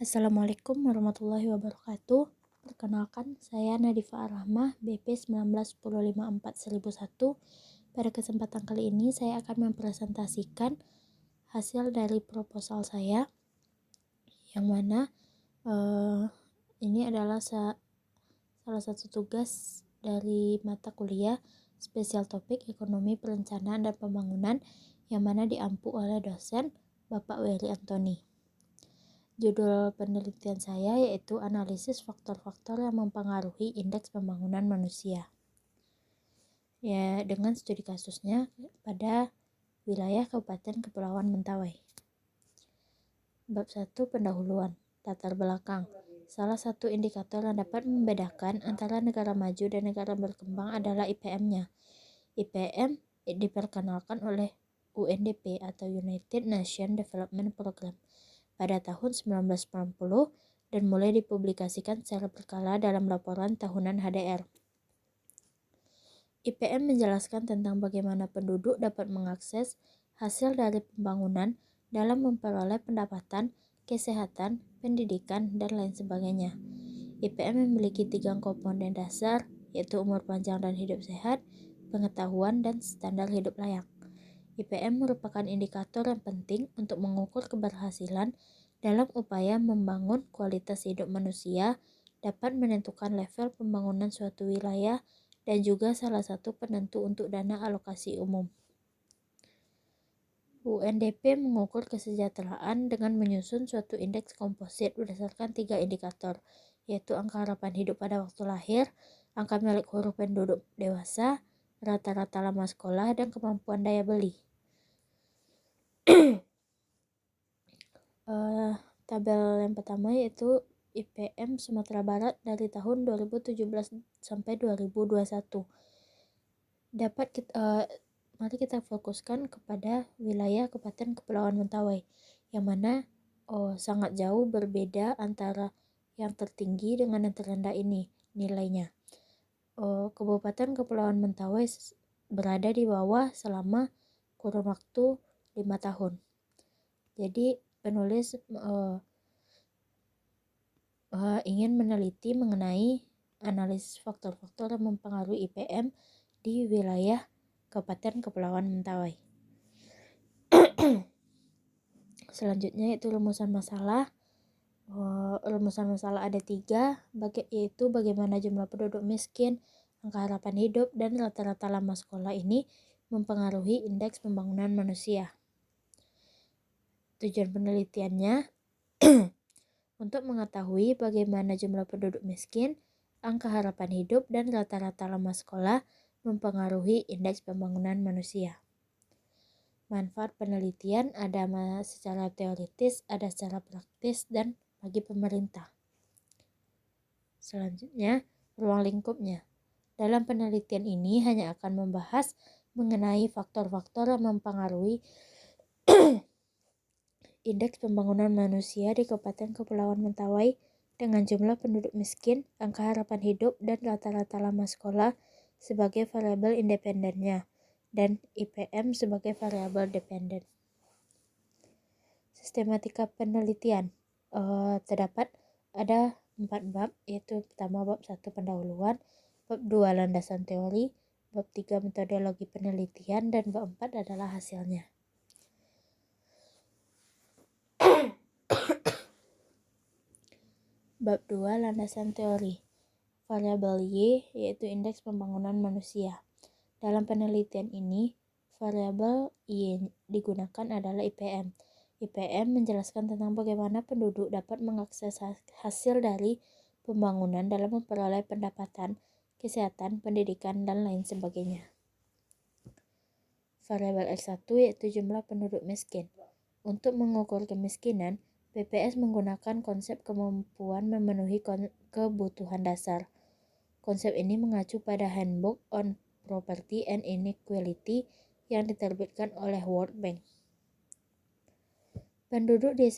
Assalamualaikum warahmatullahi wabarakatuh. Perkenalkan, saya Nadifa Arrahmah, BP 191054-1001. Pada kesempatan kali ini, saya akan mempresentasikan hasil dari proposal saya, yang mana ini adalah salah satu tugas dari mata kuliah spesial topik ekonomi perencanaan dan pembangunan, yang mana diampu oleh dosen Bapak Wery Antoni. Judul penelitian saya yaitu analisis faktor-faktor yang mempengaruhi indeks pembangunan manusia. Ya, dengan studi kasusnya pada wilayah Kabupaten Kepulauan Mentawai. Bab 1, pendahuluan, latar belakang. Salah satu indikator yang dapat membedakan antara negara maju dan negara berkembang adalah IPM-nya. IPM diperkenalkan oleh UNDP atau United Nations Development Program pada tahun 1990 dan mulai dipublikasikan secara berkala dalam laporan tahunan HDR. IPM menjelaskan tentang bagaimana penduduk dapat mengakses hasil dari pembangunan dalam memperoleh pendapatan, kesehatan, pendidikan, dan lain sebagainya. IPM memiliki 3 komponen dasar, yaitu umur panjang dan hidup sehat, pengetahuan, dan standar hidup layak. IPM merupakan indikator yang penting untuk mengukur keberhasilan dalam upaya membangun kualitas hidup manusia, dapat menentukan level pembangunan suatu wilayah, dan juga salah satu penentu untuk dana alokasi umum. UNDP mengukur kesejahteraan dengan menyusun suatu indeks komposit berdasarkan 3 indikator, yaitu angka harapan hidup pada waktu lahir, angka milik huruf penduduk dewasa, rata-rata lama sekolah, dan kemampuan daya beli. Tabel yang pertama yaitu IPM Sumatera Barat dari tahun 2017 sampai 2021. Mari kita fokuskan kepada wilayah Kabupaten Kepulauan Mentawai, yang mana sangat jauh berbeda antara yang tertinggi dengan yang terendah ini nilainya. Kabupaten Kepulauan Mentawai berada di bawah selama kurun waktu 5 tahun. Jadi penulis ingin meneliti mengenai analisis faktor-faktor yang mempengaruhi IPM di wilayah Kabupaten Kepulauan Mentawai. Selanjutnya yaitu rumusan masalah. Rumusan masalah ada 3, yaitu bagaimana jumlah penduduk miskin, angka harapan hidup, dan rata-rata lama sekolah ini mempengaruhi indeks pembangunan manusia. Tujuan penelitiannya untuk mengetahui bagaimana jumlah penduduk miskin, angka harapan hidup, dan rata-rata lama sekolah mempengaruhi indeks pembangunan manusia. Manfaat penelitian ada secara teoritis, ada secara praktis, dan bagi pemerintah. Selanjutnya, ruang lingkupnya. Dalam penelitian ini hanya akan membahas mengenai faktor-faktor yang mempengaruhi indeks pembangunan manusia di Kabupaten Kepulauan Mentawai dengan jumlah penduduk miskin, angka harapan hidup, dan rata-rata lama sekolah sebagai variabel independennya, dan IPM sebagai variabel dependen. Sistematika penelitian. Terdapat ada 4 bab, yaitu pertama bab 1 pendahuluan, bab 2 landasan teori, bab 3 metodologi penelitian, dan bab 4 adalah hasilnya. Bab 2 landasan teori. Variabel Y yaitu indeks pembangunan manusia. Dalam penelitian ini, variabel Y digunakan adalah IPM. IPM menjelaskan tentang bagaimana penduduk dapat mengakses hasil dari pembangunan dalam memperoleh pendapatan, kesehatan, pendidikan, dan lain sebagainya. Variabel X1 yaitu jumlah penduduk miskin. Untuk mengukur kemiskinan, BPS menggunakan konsep kemampuan memenuhi kebutuhan dasar. Konsep ini mengacu pada Handbook on Poverty and Inequality yang diterbitkan oleh World Bank. Penduduk di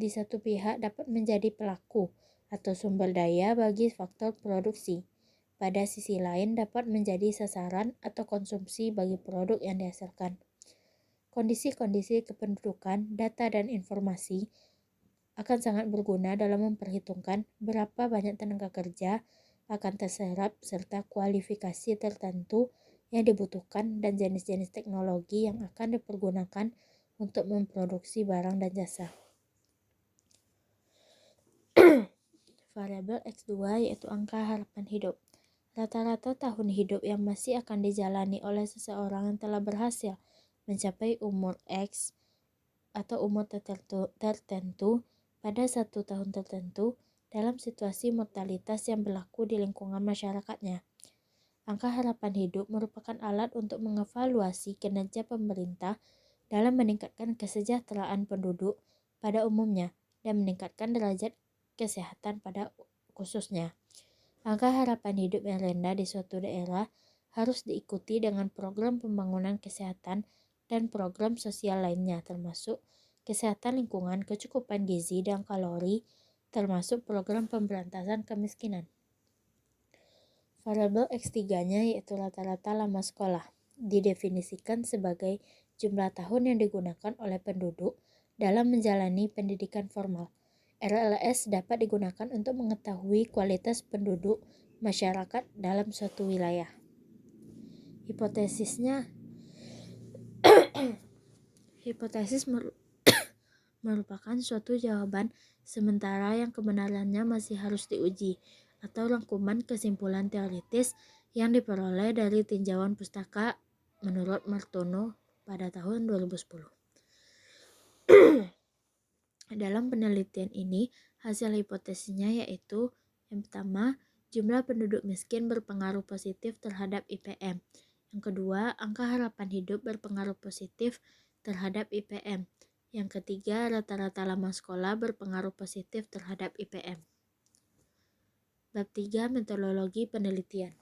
satu pihak dapat menjadi pelaku atau sumber daya bagi faktor produksi. Pada sisi lain dapat menjadi sasaran atau konsumsi bagi produk yang dihasilkan. Kondisi-kondisi kependudukan, data dan informasi akan sangat berguna dalam memperhitungkan berapa banyak tenaga kerja akan terserap serta kualifikasi tertentu yang dibutuhkan dan jenis-jenis teknologi yang akan dipergunakan untuk memproduksi barang dan jasa. Variabel X2 yaitu angka harapan hidup. Rata-rata tahun hidup yang masih akan dijalani oleh seseorang yang telah berhasil mencapai umur X atau umur tertentu pada satu tahun tertentu dalam situasi mortalitas yang berlaku di lingkungan masyarakatnya. Angka harapan hidup merupakan alat untuk mengevaluasi kinerja pemerintah dalam meningkatkan kesejahteraan penduduk pada umumnya dan meningkatkan derajat kesehatan pada khususnya. Angka harapan hidup yang rendah di suatu daerah harus diikuti dengan program pembangunan kesehatan dan program sosial lainnya, termasuk kesehatan lingkungan, kecukupan gizi dan kalori, termasuk program pemberantasan kemiskinan. Variabel X3-nya yaitu rata-rata lama sekolah, didefinisikan sebagai jumlah tahun yang digunakan oleh penduduk dalam menjalani pendidikan formal. RLS dapat digunakan untuk mengetahui kualitas penduduk masyarakat dalam suatu wilayah. Hipotesis merupakan suatu jawaban sementara yang kebenarannya masih harus diuji, atau rangkuman kesimpulan teoritis yang diperoleh dari tinjauan pustaka menurut Martono pada tahun 2010. Dalam penelitian ini, hasil hipotesisnya yaitu yang pertama, jumlah penduduk miskin berpengaruh positif terhadap IPM. Yang kedua, angka harapan hidup berpengaruh positif terhadap IPM. Yang ketiga, rata-rata lama sekolah berpengaruh positif terhadap IPM. Bab 3, metodologi penelitian.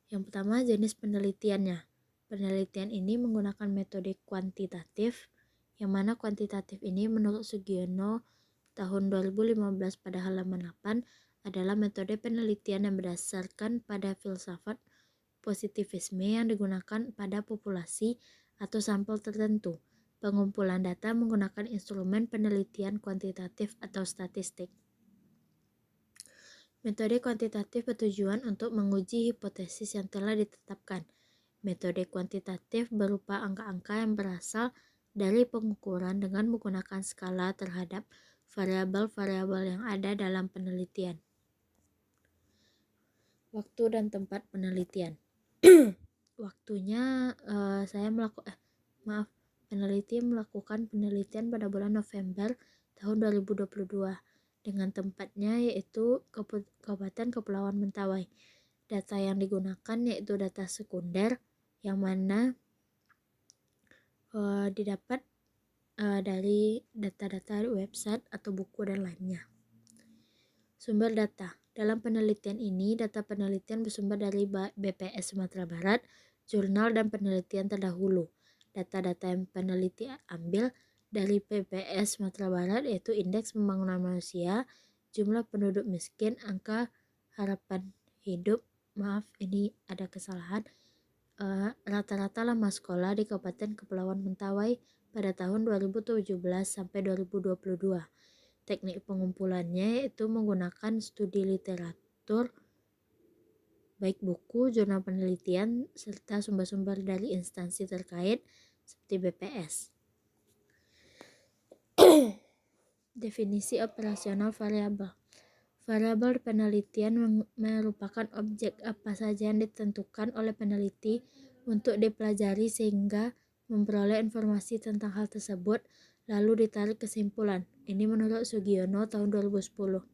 Yang pertama, jenis penelitiannya. Penelitian ini menggunakan metode kuantitatif, yang mana kuantitatif ini menurut Sugiono tahun 2015 pada halaman 8 adalah metode penelitian yang berdasarkan pada filsafat positivisme yang digunakan pada populasi atau sampel tertentu. Pengumpulan data menggunakan instrumen penelitian kuantitatif atau statistik. Metode kuantitatif bertujuan untuk menguji hipotesis yang telah ditetapkan. Metode kuantitatif berupa angka-angka yang berasal dari pengukuran dengan menggunakan skala terhadap variabel-variabel yang ada dalam penelitian. Waktu dan tempat penelitian. Waktunya peneliti melakukan penelitian pada bulan November tahun 2022 dengan tempatnya yaitu Kabupaten Kepulauan Mentawai. Data yang digunakan yaitu data sekunder yang mana didapat dari data-data website atau buku dan lainnya. Sumber data. Dalam penelitian ini, data penelitian bersumber dari BPS Sumatera Barat, jurnal dan penelitian terdahulu. Data-data yang peneliti ambil dari BPS Sumatera Barat yaitu Indeks Pembangunan Manusia, jumlah penduduk miskin, angka harapan hidup, ini ada kesalahan, rata-rata lama sekolah di Kabupaten Kepulauan Mentawai pada tahun 2017 sampai 2022. Teknik pengumpulannya yaitu menggunakan studi literatur, baik buku, jurnal penelitian, serta sumber-sumber dari instansi terkait seperti BPS. Definisi operasional variabel. Variabel penelitian merupakan objek apa saja yang ditentukan oleh peneliti untuk dipelajari sehingga memperoleh informasi tentang hal tersebut lalu ditarik kesimpulan. Ini menurut Sugiono tahun 2010.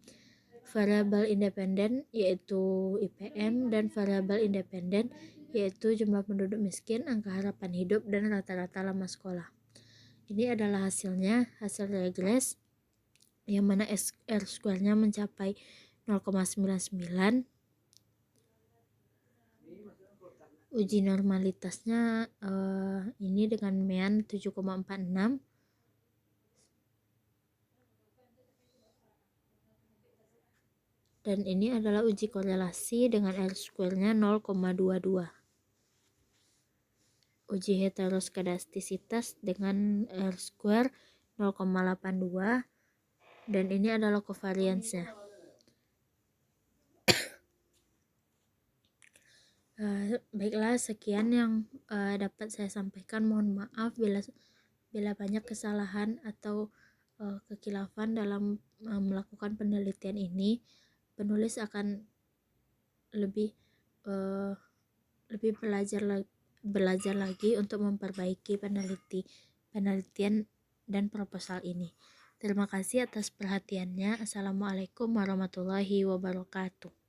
Variabel independen yaitu IPM dan variabel independen yaitu jumlah penduduk miskin, angka harapan hidup, dan rata-rata lama sekolah. Ini adalah hasil regres yang mana R-square-nya mencapai 0,99. Uji normalitasnya ini dengan mean 7,46. Dan ini adalah uji korelasi dengan R-square-nya 0,22. Uji heteroskedastisitas dengan R-square 0,82 dan ini adalah covariance-nya. Baiklah, sekian yang dapat saya sampaikan. Mohon maaf bila banyak kesalahan atau kekhilafan dalam melakukan penelitian ini. Penulis akan lebih belajar lagi untuk memperbaiki penelitian dan proposal ini. Terima kasih atas perhatiannya. Assalamualaikum warahmatullahi wabarakatuh.